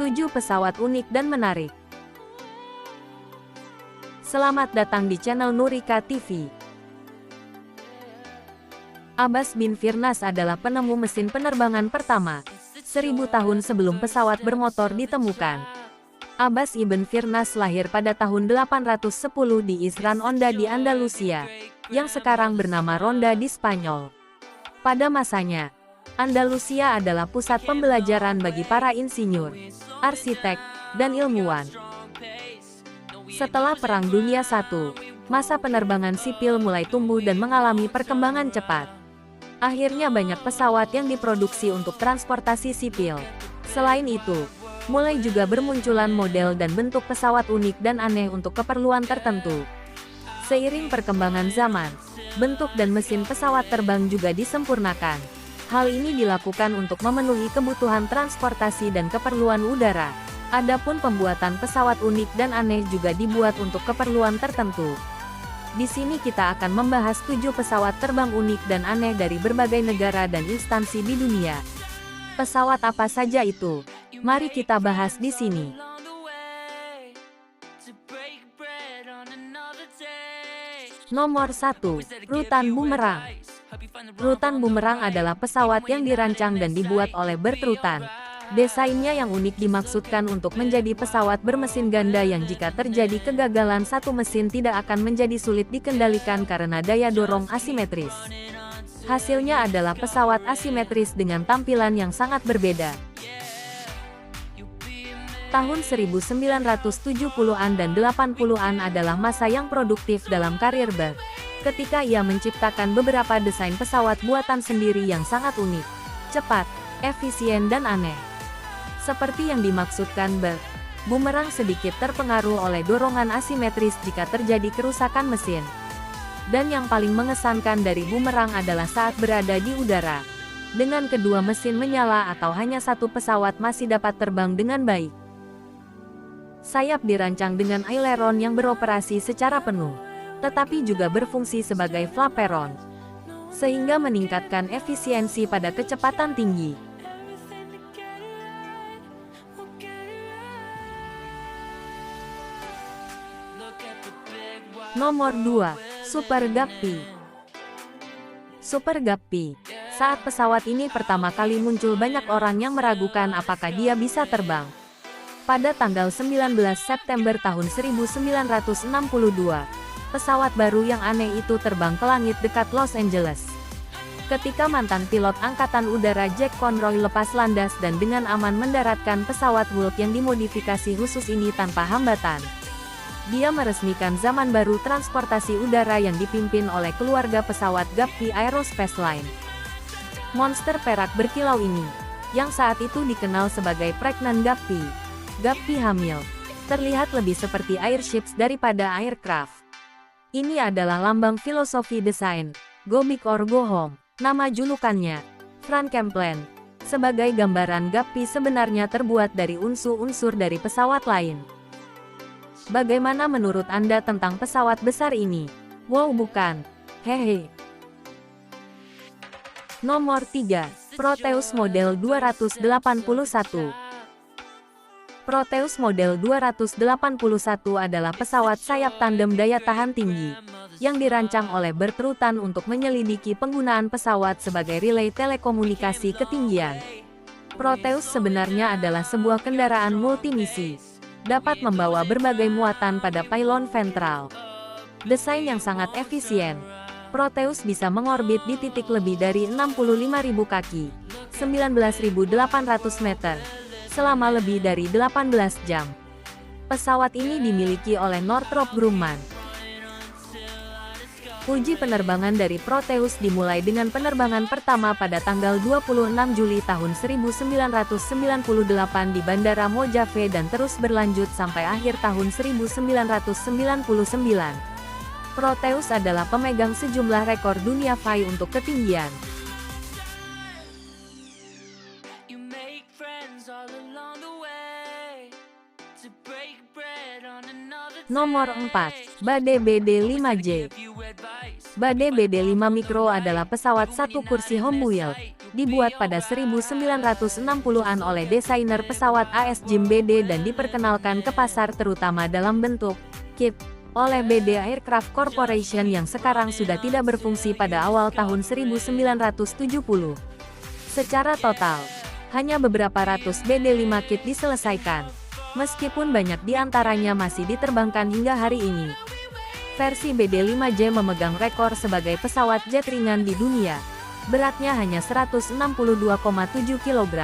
7 pesawat unik dan menarik. Selamat datang di channel Nurika TV. Abbas bin Firnas adalah penemu mesin penerbangan pertama, 1000 tahun sebelum pesawat bermotor ditemukan. Abbas ibn Firnas lahir pada tahun 810 di Isran Onda di Andalusia, yang sekarang bernama Ronda di Spanyol. Pada masanya, Andalusia adalah pusat pembelajaran bagi para insinyur, arsitek, dan ilmuwan. Setelah Perang Dunia I, masa penerbangan sipil mulai tumbuh dan mengalami perkembangan cepat. Akhirnya banyak pesawat yang diproduksi untuk transportasi sipil. Selain itu, mulai juga bermunculan model dan bentuk pesawat unik dan aneh untuk keperluan tertentu. Seiring perkembangan zaman, bentuk dan mesin pesawat terbang juga disempurnakan. Hal ini dilakukan untuk memenuhi kebutuhan transportasi dan keperluan udara. Adapun pembuatan pesawat unik dan aneh juga dibuat untuk keperluan tertentu. Di sini kita akan membahas 7 pesawat terbang unik dan aneh dari berbagai negara dan instansi di dunia. Pesawat apa saja itu? Mari kita bahas di sini. Nomor 1. Rutan Bumerang. Rutan Bumerang adalah pesawat yang dirancang dan dibuat oleh Bert Rutan. Desainnya yang unik dimaksudkan untuk menjadi pesawat bermesin ganda yang jika terjadi kegagalan satu mesin tidak akan menjadi sulit dikendalikan karena daya dorong asimetris. Hasilnya adalah pesawat asimetris dengan tampilan yang sangat berbeda. Tahun 1970-an dan 80-an adalah masa yang produktif dalam karir Bert, ketika ia menciptakan beberapa desain pesawat buatan sendiri yang sangat unik, cepat, efisien dan aneh. Seperti yang dimaksudkan Bert, Bumerang sedikit terpengaruh oleh dorongan asimetris jika terjadi kerusakan mesin. Dan yang paling mengesankan dari Bumerang adalah saat berada di udara. Dengan kedua mesin menyala atau hanya satu pesawat masih dapat terbang dengan baik. Sayap dirancang dengan aileron yang beroperasi secara penuh, tetapi juga berfungsi sebagai flaperon, sehingga meningkatkan efisiensi pada kecepatan tinggi. Nomor 2. Super Guppy. Super Guppy. Saat pesawat ini pertama kali muncul, banyak orang yang meragukan apakah dia bisa terbang. Pada tanggal 19 September tahun 1962, pesawat baru yang aneh itu terbang ke langit dekat Los Angeles. Ketika mantan pilot Angkatan Udara Jack Conroy lepas landas dan dengan aman mendaratkan pesawat Wolf yang dimodifikasi khusus ini tanpa hambatan. Dia meresmikan zaman baru transportasi udara yang dipimpin oleh keluarga pesawat Guppy Aerospace Line. Monster perak berkilau ini, yang saat itu dikenal sebagai Pregnant Guppy, Guppy hamil, terlihat lebih seperti airships daripada aircraft. Ini adalah lambang filosofi desain, Go Big or Go Home. Nama julukannya, Frankenplan, sebagai gambaran Guppy sebenarnya terbuat dari unsur-unsur dari pesawat lain. Bagaimana menurut Anda tentang pesawat besar ini? Wow, bukan? Hehe. Nomor 3. Proteus Model 281. Proteus Model 281 adalah pesawat sayap tandem daya tahan tinggi, yang dirancang oleh Bert Rutan untuk menyelidiki penggunaan pesawat sebagai relay telekomunikasi ketinggian. Proteus sebenarnya adalah sebuah kendaraan multimisi. Dapat membawa berbagai muatan pada pylon ventral. Desain yang sangat efisien, Proteus bisa mengorbit di titik lebih dari 65.000 kaki, 19.800 meter, selama lebih dari 18 jam. Pesawat ini dimiliki oleh Northrop Grumman. Uji penerbangan dari Proteus dimulai dengan penerbangan pertama pada tanggal 26 Juli tahun 1998 di Bandara Mojave dan terus berlanjut sampai akhir tahun 1999. Proteus adalah pemegang sejumlah rekor dunia FAI untuk ketinggian. Nomor 4. Bade BD-5J. Bade BD-5 Micro adalah pesawat satu kursi home wheel, dibuat pada 1960-an oleh desainer pesawat AS Jim BD dan diperkenalkan ke pasar terutama dalam bentuk kit oleh BD Aircraft Corporation yang sekarang sudah tidak berfungsi pada awal tahun 1970. Secara total, hanya beberapa ratus BD-5 kit diselesaikan, meskipun banyak di antaranya masih diterbangkan hingga hari ini. Versi BD-5J memegang rekor sebagai pesawat jet ringan di dunia. Beratnya hanya 162,7 kg.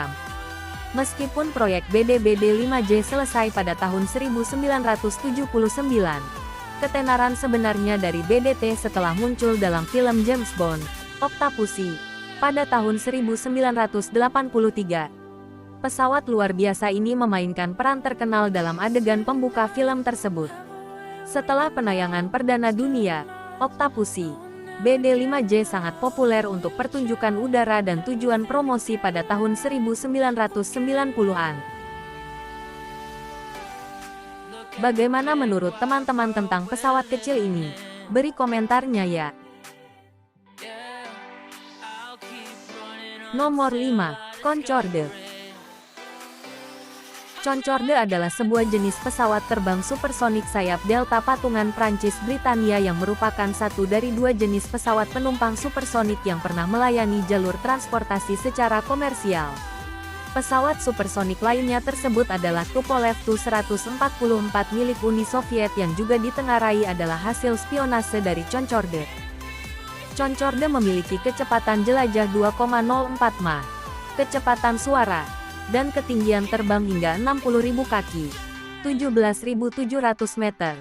Meskipun proyek BD-5J selesai pada tahun 1979, ketenaran sebenarnya dari BDT setelah muncul dalam film James Bond, Octopussy, pada tahun 1983. Pesawat luar biasa ini memainkan peran terkenal dalam adegan pembuka film tersebut. Setelah penayangan perdana dunia, Octopussy, BD-5J sangat populer untuk pertunjukan udara dan tujuan promosi pada tahun 1990-an. Bagaimana menurut teman-teman tentang pesawat kecil ini? Beri komentarnya ya. Nomor 5. Concorde. Concorde adalah sebuah jenis pesawat terbang supersonik sayap Delta patungan Prancis-Britania yang merupakan satu dari dua jenis pesawat penumpang supersonik yang pernah melayani jalur transportasi secara komersial. Pesawat supersonik lainnya tersebut adalah Tupolev Tu-144 milik Uni Soviet yang juga ditengarai adalah hasil spionase dari Concorde. Concorde memiliki kecepatan jelajah 2,04 Mach, kecepatan suara, dan ketinggian terbang hingga 60.000 kaki, 17.700 meter.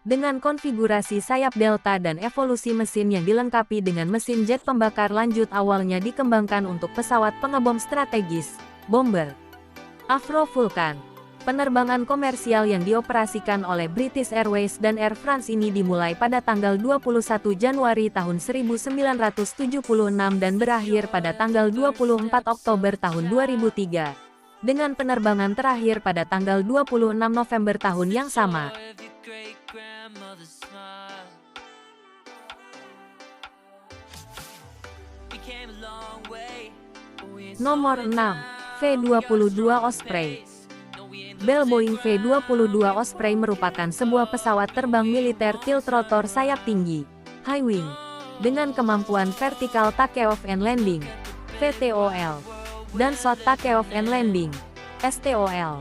Dengan konfigurasi sayap delta dan evolusi mesin yang dilengkapi dengan mesin jet pembakar lanjut awalnya dikembangkan untuk pesawat pengebom strategis, bomber. Avro Vulcan. Penerbangan komersial yang dioperasikan oleh British Airways dan Air France ini dimulai pada tanggal 21 Januari tahun 1976 dan berakhir pada tanggal 24 Oktober tahun 2003. Dengan penerbangan terakhir pada tanggal 26 November tahun yang sama. Nomor 6. V-22 Osprey. Bell Boeing V-22 Osprey merupakan sebuah pesawat terbang militer tiltrotor sayap tinggi, high wing, dengan kemampuan vertical takeoff and landing, VTOL, dan short takeoff and landing, STOL.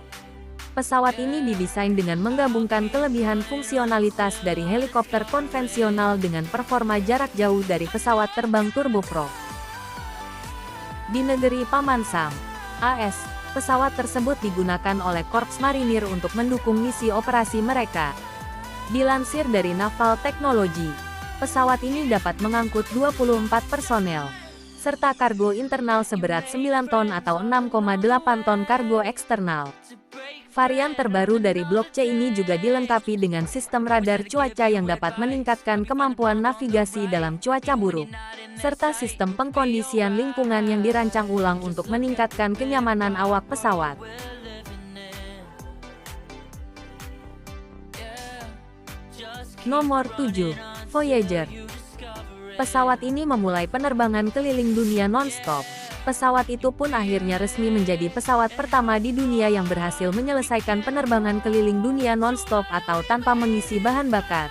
Pesawat ini didesain dengan menggabungkan kelebihan fungsionalitas dari helikopter konvensional dengan performa jarak jauh dari pesawat terbang turboprop. Di negeri Paman Sam, AS, pesawat tersebut digunakan oleh Korps Marinir untuk mendukung misi operasi mereka. Dilansir dari Naval Technology, pesawat ini dapat mengangkut 24 personel, serta kargo internal seberat 9 ton atau 6,8 ton kargo eksternal. Varian terbaru dari Blok C ini juga dilengkapi dengan sistem radar cuaca yang dapat meningkatkan kemampuan navigasi dalam cuaca buruk, serta sistem pengkondisian lingkungan yang dirancang ulang untuk meningkatkan kenyamanan awak pesawat. Nomor 7. Voyager. Pesawat ini memulai penerbangan keliling dunia non-stop. Pesawat itu pun akhirnya resmi menjadi pesawat pertama di dunia yang berhasil menyelesaikan penerbangan keliling dunia non-stop atau tanpa mengisi bahan bakar.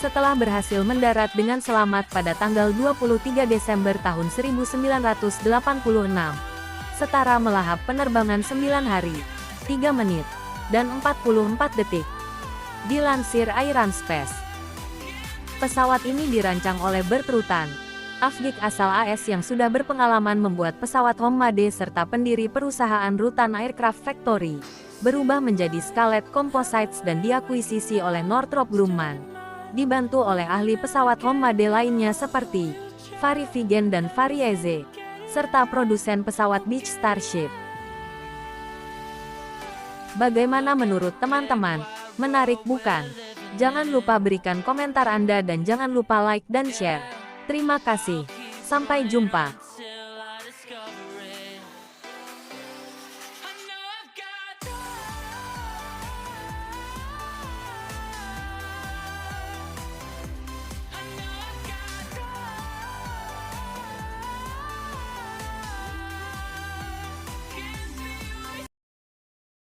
Setelah berhasil mendarat dengan selamat pada tanggal 23 Desember tahun 1986, setara melahap penerbangan 9 hari, 3 menit, dan 44 detik. Dilansir Airanspace. Pesawat ini dirancang oleh Bert Rutan, Afdik asal AS yang sudah berpengalaman membuat pesawat Homemade serta pendiri perusahaan Rutan Aircraft Factory, berubah menjadi Scarlett Composites dan diakuisisi oleh Northrop Grumman. Dibantu oleh ahli pesawat Homemade lainnya seperti Vari Vigen dan Varieze, serta produsen pesawat Beech Starship. Bagaimana menurut teman-teman? Menarik bukan? Jangan lupa berikan komentar Anda dan jangan lupa like dan share. Terima kasih. Sampai jumpa.